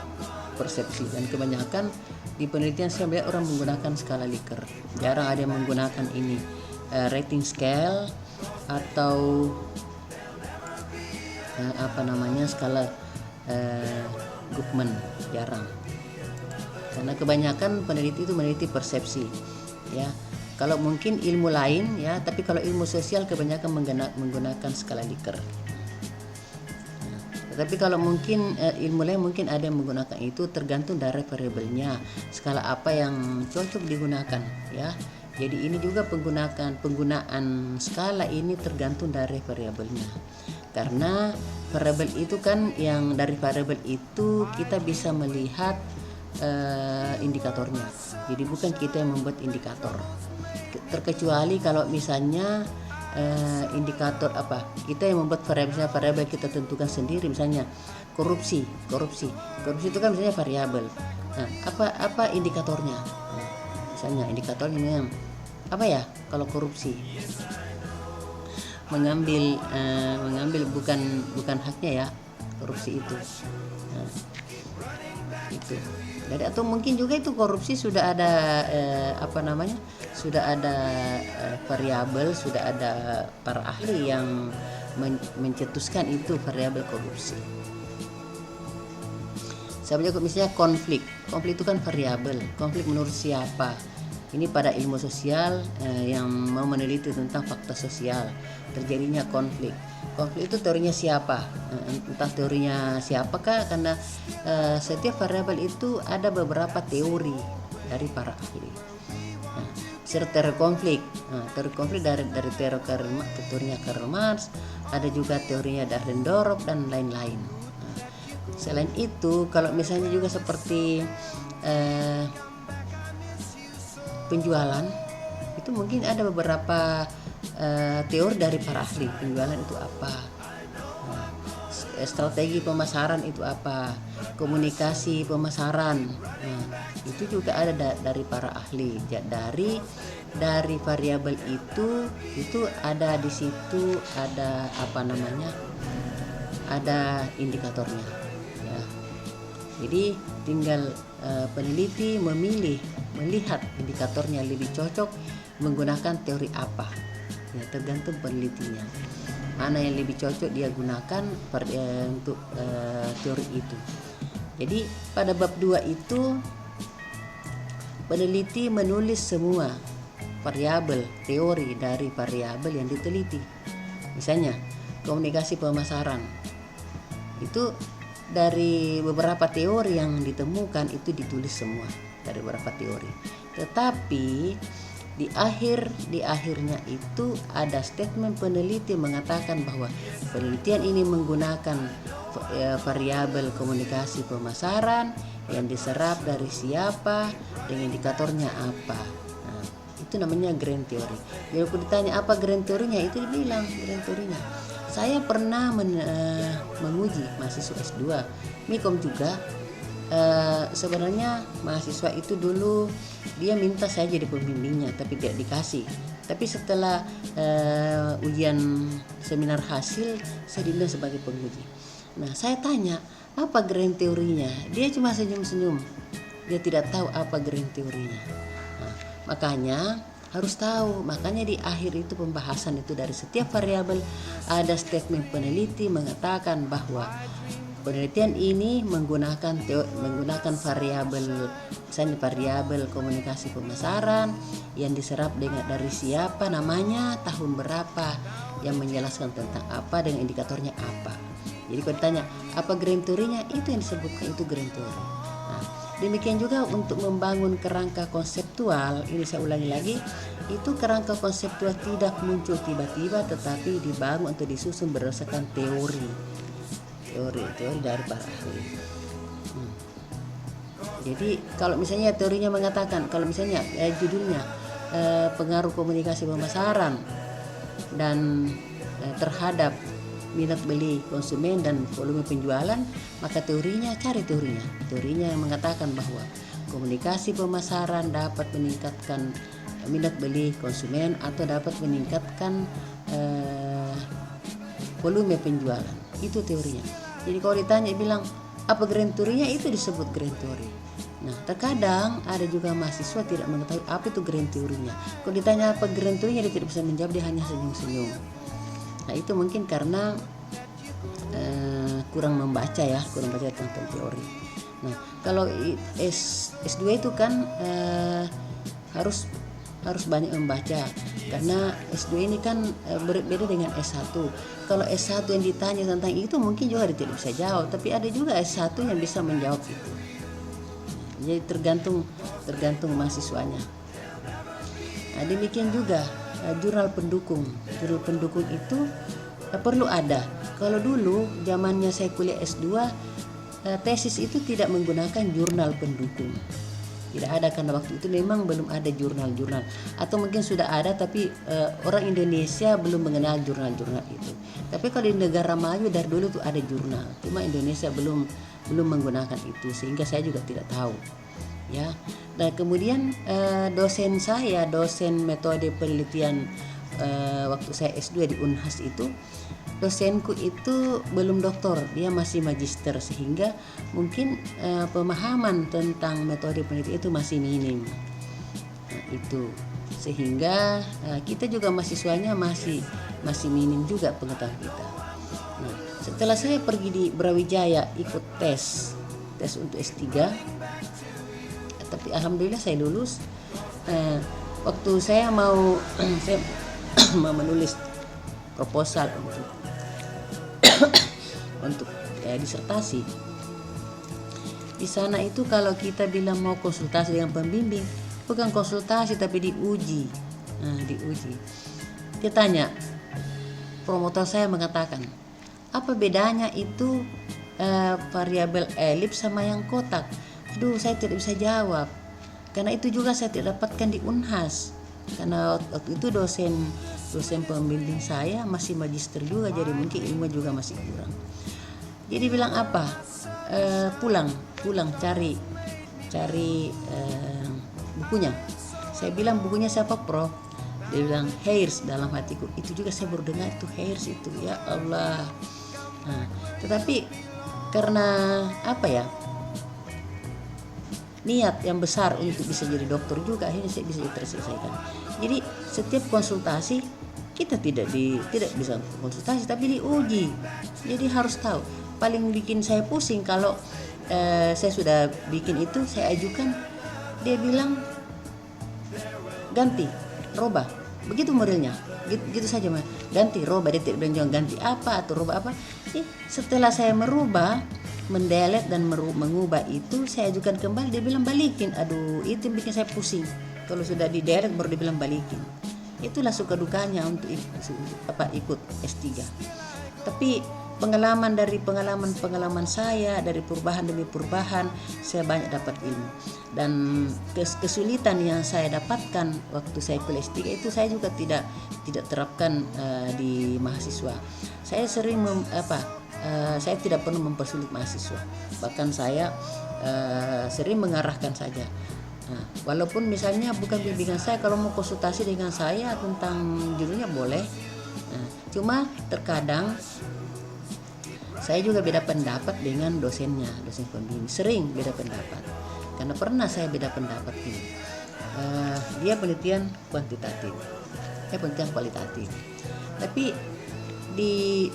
persepsi. Dan kebanyakan di penelitian saya melihat orang menggunakan skala Likert. Jarang ada yang menggunakan ini rating scale atau skala Goodman, jarang. Karena kebanyakan peneliti itu meneliti persepsi, ya. Kalau mungkin ilmu lain, ya, tapi kalau ilmu sosial kebanyakan menggunakan skala Likert. Tapi kalau mungkin ilmu lain mungkin ada yang menggunakan itu, tergantung dari variabelnya, skala apa yang cocok digunakan, ya. Jadi ini juga penggunaan skala ini tergantung dari variabelnya. Karena variabel itu kan, yang dari variabel itu kita bisa melihat indikatornya. Jadi bukan kita yang membuat indikator. Terkecuali kalau misalnya indikator kita yang membuat variabel kita tentukan sendiri, misalnya korupsi itu kan misalnya variabel. Nah, apa indikatornya? Nah, misalnya indikatornya apa ya? Kalau korupsi mengambil bukan haknya, ya, korupsi itu. Nah, itu. Jadi atau mungkin juga itu korupsi sudah ada sudah ada variabel, sudah ada para ahli yang mencetuskan itu variabel korupsi. Misalnya konflik itu kan variabel. Konflik menurut siapa? Ini pada ilmu sosial yang mau meneliti tentang fakta sosial, terjadinya konflik itu teorinya siapa? Entah teorinya siapakah, karena setiap variabel itu ada beberapa teori dari para ahli. Nah, teori konflik dari teorinya Karl Marx, ada juga teorinya Dahrendorf dan lain-lain. Nah, selain itu, kalau misalnya juga seperti penjualan, itu mungkin ada beberapa teori dari para ahli. Penjualan itu apa? Strategi pemasaran itu apa? Komunikasi pemasaran, itu juga ada dari para ahli. Dari variabel itu ada di situ ada ada indikatornya, ya. Jadi tinggal peneliti melihat indikatornya lebih cocok menggunakan teori apa, ya, tergantung penelitinya mana yang lebih cocok dia gunakan untuk teori itu. Jadi pada bab 2 itu peneliti menulis semua variabel teori dari variabel yang diteliti. Misalnya komunikasi pemasaran, itu dari beberapa teori yang ditemukan itu ditulis semua dari beberapa teori. Tetapi di akhirnya itu ada statement peneliti mengatakan bahwa penelitian ini menggunakan variabel komunikasi pemasaran yang diserap dari siapa dan indikatornya apa. Nah, itu namanya grand theory. Jadi aku ditanya apa grand theory-nya, itu dibilang grand theory-nya. Saya pernah menguji mahasiswa S2 Mikom juga. Sebenarnya mahasiswa itu dulu dia minta saya jadi pembimbingnya, tapi tidak dikasih. Tapi setelah ujian seminar hasil, saya dibilang sebagai penguji. Nah, saya tanya apa grand teorinya, dia cuma senyum-senyum, dia tidak tahu apa grand teorinya. Nah, makanya harus tahu. Makanya di akhir itu pembahasan itu dari setiap variabel ada statement peneliti mengatakan bahwa penelitian ini menggunakan variabel, misalnya variabel komunikasi pemasaran yang diserap dari siapa, namanya, tahun berapa, yang menjelaskan tentang apa dengan indikatornya apa. Jadi kalau ditanya apa grand teorinya, itu yang disebutkan itu grand teori. Nah, demikian juga untuk membangun kerangka konseptual, ini saya ulangi lagi, itu kerangka konseptual tidak muncul tiba-tiba, tetapi dibangun atau disusun berdasarkan teori dari para ahli. Jadi kalau misalnya teorinya mengatakan, kalau misalnya judulnya pengaruh komunikasi pemasaran dan terhadap minat beli konsumen dan volume penjualan, maka cari teorinya yang mengatakan bahwa komunikasi pemasaran dapat meningkatkan minat beli konsumen atau dapat meningkatkan volume penjualan. Itu teorinya. Jadi kalau ditanya bilang apa grand tour-nya, itu disebut grand tour. Nah, terkadang ada juga mahasiswa tidak mengetahui apa itu grand tour-nya. Kalau ditanya apa grand tour-nya, dia tidak bisa menjawab, dia hanya senyum-senyum. Nah, itu mungkin karena kurang membaca tentang teori. Nah, kalau S2 itu kan harus banyak membaca, karena S2 ini kan berbeda dengan S1. Kalau S1 yang ditanya tentang itu mungkin juga dia tidak bisa jawab, tapi ada juga S1 yang bisa menjawab itu. Jadi tergantung mahasiswanya. Nah, demikian juga jurnal pendukung. Jurnal pendukung itu perlu ada. Kalau dulu zamannya saya kuliah S2, tesis itu tidak menggunakan jurnal pendukung. Tidak ada, karena waktu itu memang belum ada jurnal-jurnal, atau mungkin sudah ada tapi orang Indonesia belum mengenal jurnal-jurnal itu. Tapi kalau di negara maju dari dulu tuh ada jurnal, cuma Indonesia belum menggunakan itu, sehingga saya juga tidak tahu. Ya. Dan kemudian dosen metode penelitian waktu saya S2 di Unhas itu, dosenku itu belum doktor, dia masih magister, sehingga mungkin pemahaman tentang metode penelitian itu masih minim. Nah, itu sehingga kita juga mahasiswanya masih minim juga pengetahuan kita. Nah, setelah saya pergi di Brawijaya ikut tes untuk S3, tapi alhamdulillah saya lulus. Waktu saya mau menulis proposal untuk disertasi. Di sana itu kalau kita bilang mau konsultasi dengan pembimbing, bukan konsultasi tapi diuji. Diuji. Dia tanya, promotor saya mengatakan, apa bedanya itu variabel elips sama yang kotak? Aduh, saya tidak bisa jawab. Karena itu juga saya tidak dapatkan di Unhas. Karena waktu itu dosen pembimbing saya masih magister juga, jadi mungkin ilmu juga masih kurang. Jadi bilang apa? Pulang cari bukunya. Saya bilang bukunya siapa, Prof? Dia bilang Hairs. Dalam hatiku itu juga saya baru dengar itu Hairs itu, ya Allah. Nah, tetapi karena niat yang besar untuk bisa jadi dokter juga, akhirnya saya bisa terselesaikan. Jadi setiap konsultasi kita tidak bisa konsultasi tapi diuji. Jadi harus tahu. Paling bikin saya pusing kalau saya sudah bikin itu, saya ajukan, dia bilang ganti, robah, begitu modelnya, gitu saja mah, ganti, robah, dia tidak bilang ganti apa atau robah apa. Setelah saya merubah, mendelete dan mengubah itu, saya ajukan kembali, dia bilang balikin. Aduh, itu yang bikin saya pusing. Kalau sudah di delete baru dia bilang balikin. Itulah suka dukanya untuk ikut S3. Tapi pengalaman saya, dari perubahan demi perubahan, saya banyak dapat ilmu. Dan kesulitan yang saya dapatkan waktu saya kuliah S3 itu saya juga tidak terapkan di mahasiswa. Saya sering saya tidak pernah mempersulit mahasiswa. Bahkan saya sering mengarahkan saja. Nah, walaupun misalnya bukan bimbingan saya, kalau mau konsultasi dengan saya tentang judulnya boleh. Nah, cuma terkadang saya juga beda pendapat dengan dosen pembimbing. Sering beda pendapat. Karena pernah saya beda pendapat ini. Dia penelitian kuantitatif, penelitian kualitatif. Tapi di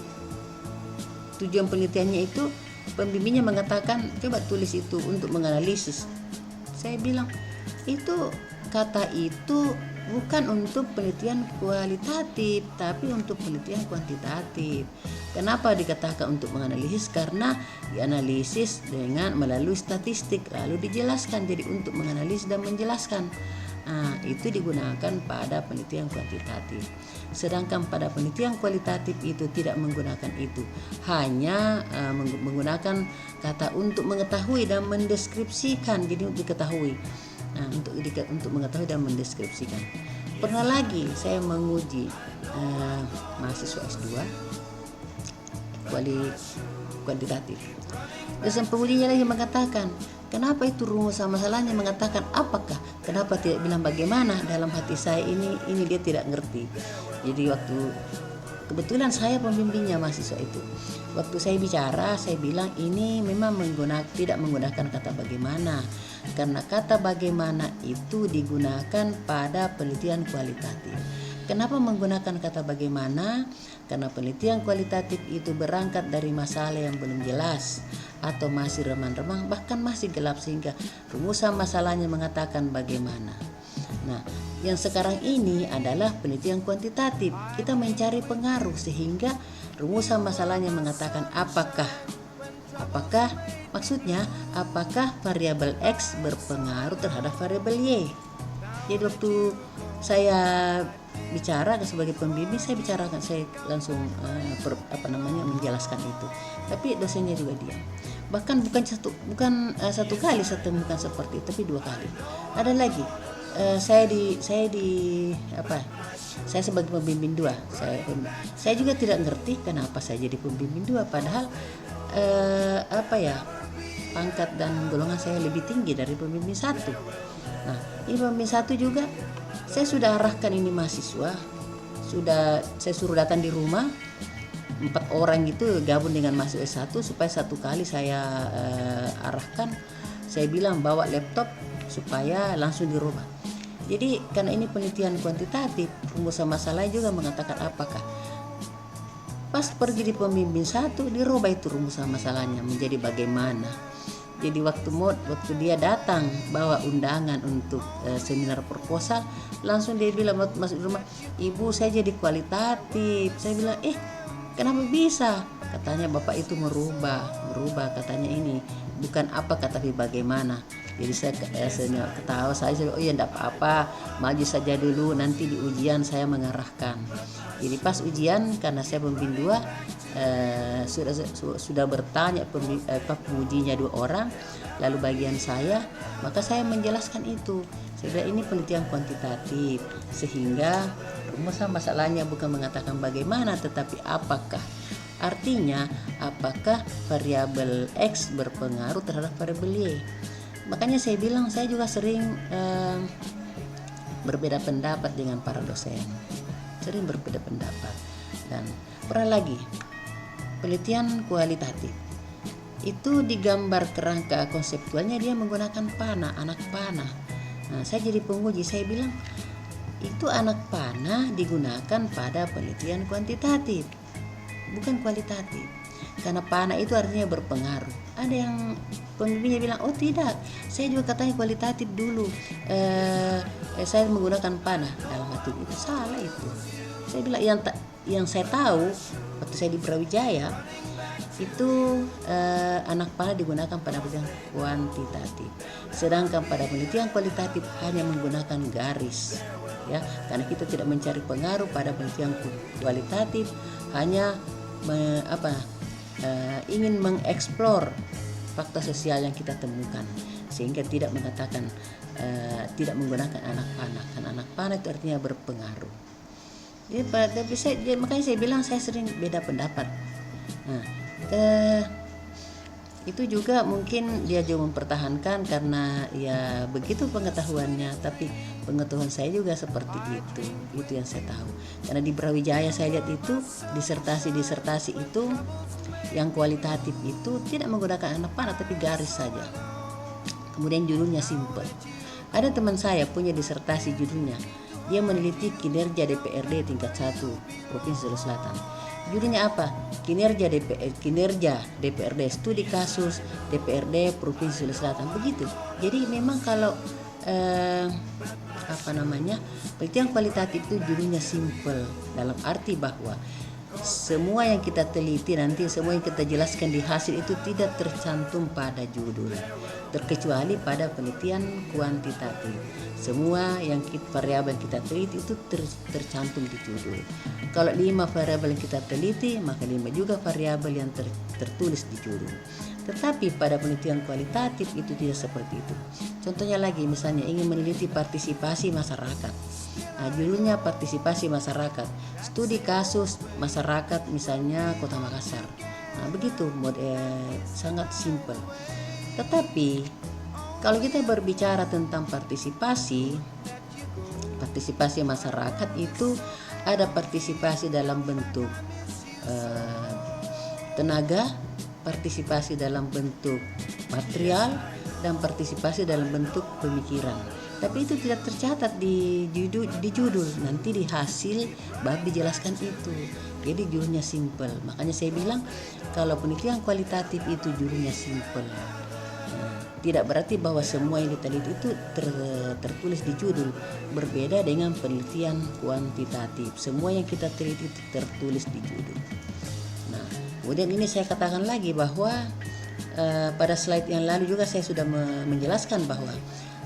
tujuan penelitiannya itu pembimbingnya mengatakan coba tulis itu untuk menganalisis. Saya bilang itu kata itu bukan untuk penelitian kualitatif tapi untuk penelitian kuantitatif. Kenapa dikatakan untuk menganalisis? Karena dianalisis melalui statistik lalu dijelaskan, jadi untuk menganalisis dan menjelaskan. Nah, itu digunakan pada penelitian kuantitatif. Sedangkan pada penelitian kualitatif itu tidak menggunakan itu. Hanya menggunakan kata untuk mengetahui dan mendeskripsikan. Jadi untuk diketahui. Nah, untuk mengetahui dan mendeskripsikan. Pernah lagi saya menguji mahasiswa S2 kuantitatif. Dosen pengujinya lagi mengatakan, kenapa itu rumusan masalahnya, mengatakan apakah, kenapa tidak bilang bagaimana. Dalam hati saya ini dia tidak ngerti. Jadi waktu kebetulan saya pembimbingnya mahasiswa itu, waktu saya bicara saya bilang ini memang tidak menggunakan kata bagaimana, karena kata bagaimana itu digunakan pada penelitian kualitatif. Kenapa menggunakan kata bagaimana? Karena penelitian kualitatif itu berangkat dari masalah yang belum jelas atau masih remang-remang, bahkan masih gelap, sehingga rumusan masalahnya mengatakan bagaimana. Nah, yang sekarang ini adalah penelitian kuantitatif. Kita mencari pengaruh, sehingga rumusan masalahnya mengatakan apakah maksudnya apakah variabel X berpengaruh terhadap variabel Y. Jadi waktu saya bicara sebagai pembimbing, saya langsung menjelaskan itu. Tapi dosennya juga diam. Bahkan bukan satu kali saya temukan seperti itu, tapi 2 kali. Ada lagi, saya sebagai pembimbing 2, saya juga tidak ngerti kenapa saya jadi pembimbing 2, padahal pangkat dan golongan saya lebih tinggi dari pembimbing 1. Nah, ini pembimbing 1 juga saya sudah arahkan ini mahasiswa, saya suruh datang di rumah 4 orang itu gabung dengan mahasiswa 1, supaya 1 kali saya arahkan, saya bilang bawa laptop supaya langsung di rumah. Jadi karena ini penelitian kuantitatif, rumusan masalahnya juga mengatakan apakah. Pas pergi di pembimbing 1 dirubah itu rumusan masalahnya menjadi bagaimana. Jadi waktu dia datang bawa undangan untuk seminar proposal, langsung dia bilang masuk rumah, ibu saya jadi kualitatif. Saya bilang kenapa bisa? Katanya bapak itu merubah katanya ini bukan apakah tapi bagaimana. Jadi saya ketawa, saya oh ya enggak apa-apa, maju saja dulu, nanti di ujian saya mengarahkan. Jadi pas ujian, karena saya pembimbing 2, sudah bertanya pengujinya 2 orang, lalu bagian saya, maka saya menjelaskan itu. Saya bilang ini penelitian kuantitatif, sehingga rumusan masalahnya bukan mengatakan bagaimana, tetapi apakah. Artinya apakah variabel X berpengaruh terhadap variabel Y. Makanya saya bilang saya juga sering berbeda pendapat dengan para dosen, sering berbeda pendapat. Dan pernah lagi penelitian kualitatif itu digambar kerangka konseptualnya dia menggunakan anak panah. Nah, saya jadi penguji, saya bilang itu anak panah digunakan pada penelitian kuantitatif, bukan kualitatif. Karena panah itu artinya berpengaruh. Ada yang pembimbingnya bilang, oh tidak, saya juga katanya kualitatif dulu, saya menggunakan panah. Dalam hati itu salah itu. Saya bilang yang saya tahu waktu saya di Brawijaya itu anak panah digunakan pada penelitian kuantitatif, sedangkan pada penelitian kualitatif hanya menggunakan garis, ya, karena kita tidak mencari pengaruh. Pada penelitian kualitatif hanya ingin mengeksplor fakta sosial yang kita temukan, sehingga tidak menggunakan anak panah. Karena anak panah itu artinya berpengaruh. Jadi makanya saya bilang saya sering beda pendapat. Nah, itu juga mungkin dia juga mempertahankan karena ya begitu pengetahuannya, tapi pengetahuan saya juga seperti itu yang saya tahu. Karena di Brawijaya saya lihat itu disertasi itu yang kualitatif itu tidak menggunakan anak panah tapi garis saja, kemudian judulnya simple. Ada teman saya punya disertasi judulnya, dia meneliti kinerja DPRD tingkat 1 Provinsi Sulawesi Selatan. Judulnya apa? Kinerja DPRD, studi kasus DPRD Provinsi Sulawesi Selatan, begitu. Jadi memang kalau penelitian kualitatif itu judulnya simple, dalam arti bahwa semua yang kita teliti nanti, semua yang kita jelaskan di hasil itu tidak tercantum pada judul, terkecuali pada penelitian kuantitatif. Semua yang variabel kita teliti itu tercantum di judul. Kalau 5 variabel yang kita teliti, maka 5 juga variabel yang tertulis di judul. Tetapi pada penelitian kualitatif itu tidak seperti itu. Contohnya lagi, misalnya ingin meneliti partisipasi masyarakat. Nah, judulnya partisipasi masyarakat, studi kasus masyarakat misalnya Kota Makassar. Nah, begitu sangat simpel. Tetapi kalau kita berbicara tentang partisipasi masyarakat itu ada partisipasi dalam bentuk tenaga, partisipasi dalam bentuk material, dan partisipasi dalam bentuk pemikiran. Tapi itu tidak tercatat di judul. Nanti di hasil bab dijelaskan itu. Jadi judulnya simple. Makanya saya bilang kalau penelitian kualitatif itu judulnya simple. Tidak berarti bahwa semua yang diteliti itu tertulis di judul. Berbeda dengan penelitian kuantitatif. Semua yang kita teliti itu tertulis di judul. Nah, kemudian ini saya katakan lagi bahwa pada slide yang lalu juga saya sudah menjelaskan bahwa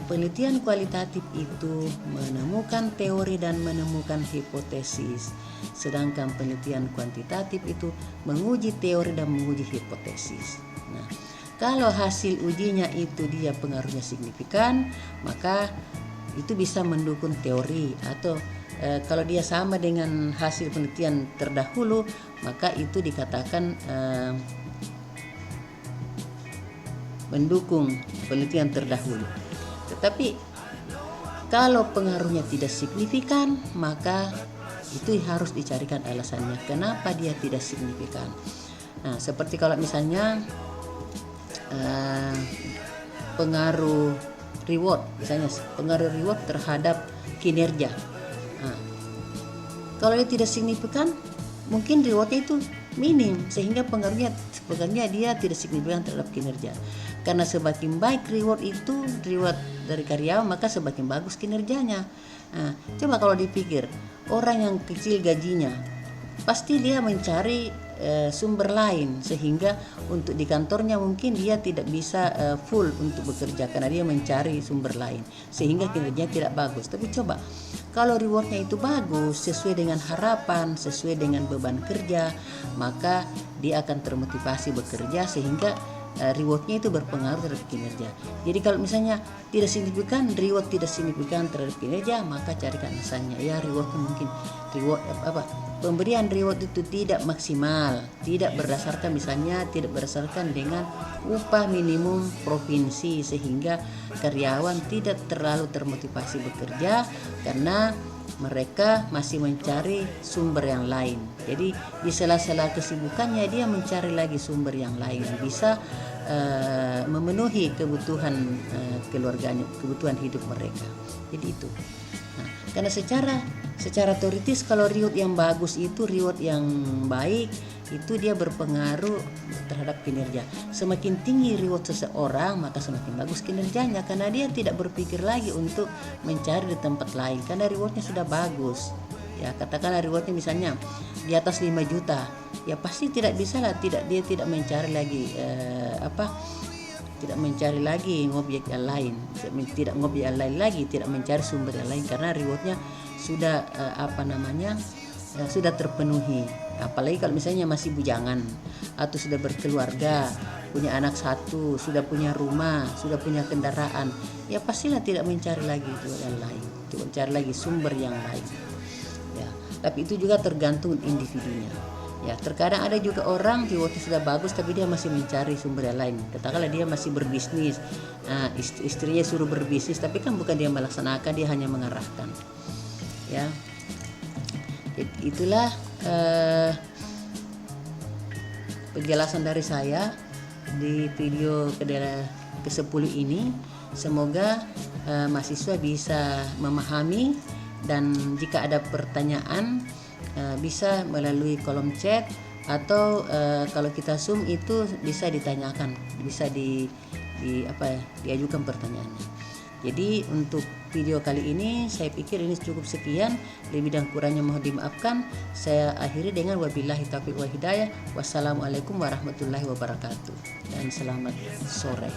penelitian kualitatif itu menemukan teori dan menemukan hipotesis, sedangkan penelitian kuantitatif itu menguji teori dan menguji hipotesis. Nah, kalau hasil ujinya itu dia pengaruhnya signifikan, maka itu bisa mendukung teori, atau kalau dia sama dengan hasil penelitian terdahulu, maka itu dikatakan mendukung penelitian terdahulu. Tetapi kalau pengaruhnya tidak signifikan, maka itu harus dicarikan alasannya kenapa dia tidak signifikan. Nah, seperti kalau misalnya pengaruh reward, misalnya pengaruh reward terhadap kinerja. Nah, kalau dia tidak signifikan, mungkin rewardnya itu minim, sehingga pengaruhnya dia tidak signifikan terhadap kinerja. Karena semakin baik reward dari karyawan, maka semakin bagus kinerjanya. Nah, coba kalau dipikir, orang yang kecil gajinya, pasti dia mencari sumber lain, sehingga untuk di kantornya mungkin dia tidak bisa full untuk bekerja karena dia mencari sumber lain, sehingga kinerjanya tidak bagus. Tapi coba kalau rewardnya itu bagus, sesuai dengan harapan, sesuai dengan beban kerja, maka dia akan termotivasi bekerja, sehingga rewardnya itu berpengaruh terhadap kinerja. Jadi kalau misalnya tidak signifikan, reward tidak signifikan terhadap kinerja, maka carikan alasannya. Ya, rewardnya mungkin pemberian reward itu tidak maksimal, tidak berdasarkan dengan upah minimum provinsi, sehingga karyawan tidak terlalu termotivasi bekerja karena mereka masih mencari sumber yang lain. Jadi di sela-sela kesibukannya dia mencari lagi sumber yang lain yang bisa memenuhi kebutuhan keluarganya, kebutuhan hidup mereka. Jadi itu. Nah, karena secara teoritis kalau reward yang bagus itu, reward yang baik itu dia berpengaruh terhadap kinerja. Semakin tinggi reward seseorang, maka semakin bagus kinerjanya, karena dia tidak berpikir lagi untuk mencari di tempat lain karena rewardnya sudah bagus. Ya, katakanlah rewardnya misalnya di atas 5 juta, ya pasti tidak bisa lah, dia tidak mencari lagi tidak mencari lagi ngobjek yang lain, tidak ngobjek yang lain lagi, tidak mencari sumber yang lain karena rewardnya sudah sudah terpenuhi. Apalagi kalau misalnya masih bujangan atau sudah berkeluarga, punya anak satu, sudah punya rumah, sudah punya kendaraan, ya pastilah tidak mencari lagi yang lain, tidak mencari lagi sumber yang lain. Ya, tapi itu juga tergantung individunya. Ya, terkadang ada juga orang rewardnya sudah bagus tapi dia masih mencari sumber yang lain. Katakanlah dia masih berbisnis, nah, istrinya suruh berbisnis, tapi kan bukan dia melaksanakan, dia hanya mengarahkan. Ya, itulah penjelasan dari saya di video ke-10 ini. Semoga mahasiswa bisa memahami, dan jika ada pertanyaan bisa melalui kolom chat, atau kalau kita Zoom itu bisa ditanyakan, bisa diajukan pertanyaannya. Jadi untuk video kali ini saya pikir ini cukup sekian, lebih dan kurangnya mohon dimaafkan. Saya akhiri dengan wabillahi taufiq wal hidayah. Wassalamualaikum warahmatullahi wabarakatuh dan selamat sore.